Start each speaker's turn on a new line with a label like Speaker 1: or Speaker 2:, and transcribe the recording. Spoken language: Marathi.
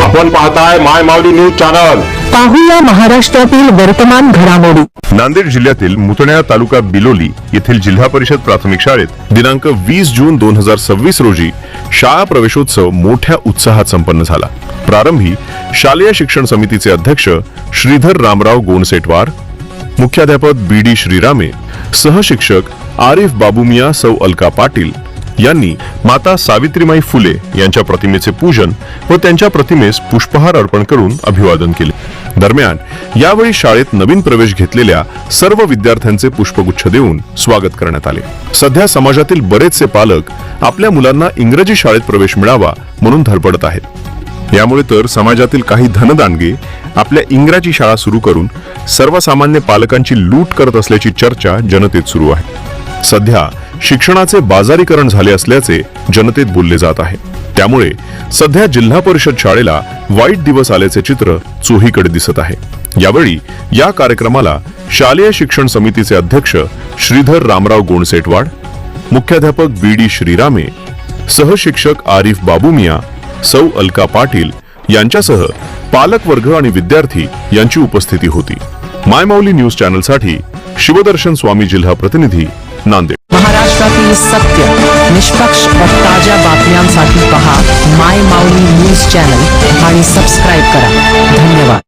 Speaker 1: आपण पाहताय माय माऊली न्यूज चॅनल।
Speaker 2: पाहूया महाराष्ट्रातील वर्तमान घडामोडी।
Speaker 3: नांदेड जिल्ह्यातील मुतण्याळ तालुका बिलोली येथील जिल्हा परिषद प्राथमिक शाळेत दिनांक 20 जून 2026 रोजी शाळा प्रवेशोत्सव मोठ्या उत्साहात संपन्न झाला। प्रारंभी शालेय शिक्षण समितीचे अध्यक्ष श्रीधर रामराव गोणसेटवार, मुख्याध्यापक बी.डी. श्रीरामे, सहशिक्षक आरिफ बाबूमिया, सौ अलका पाटील यांनी माता सावित्रीमाई फुले यांच्या प्रतिमेचे पूजन व त्यांच्या प्रतिमेस पुष्पहार अर्पण करून अभिवादन केले। दरम्यान यावेळी शाळेत नवीन प्रवेश घेतलेल्या सर्व विद्यार्थ्यांचे पुष्पगुच्छ देऊन स्वागत करण्यात आले। सध्या समाजातील बरेचसे पालक आपल्या मुलांना इंग्रजी शाळेत प्रवेश मिळावा म्हणून धडपडत आहेत। यामुळे तर समाजातील काही धनदांडगे आपल्या इंग्रजी शाळा सुरू करून सर्वसामान्य पालकांची लूट करत असल्याची चर्चा जनतेत सुरू आहे। सध्या शिक्षणाचे बाजारीकरण झाले असल्याचे जनतेत बोलले जात आहे। त्यामुळे सध्या जिल्हा परिषद शाळेला वाईट दिवस आल्याचे चित्र चोहीकडे दिसत आहे। यावेळी या कार्यक्रमाला शालेय शिक्षण समितीचे अध्यक्ष श्रीधर रामराव गोणसेटवाड, मुख्याध्यापक बी.डी. श्रीरामे, सहशिक्षक आरिफ बाबूमिया, सौ अलका पाटील यांच्यासह पालक वर्ग आणि विद्यार्थी यांची उपस्थिती होती। माय माऊली न्यूज चॅनल साठी शिवदर्शन स्वामी, जिल्हा प्रतिनिधी, नांदेड।
Speaker 2: महाराष्ट्रातील सत्य, निष्पक्ष व ताज्या बातम्यांसाठी पहा माय माऊली न्यूज चॅनल आणि सबस्क्राइब करा। धन्यवाद।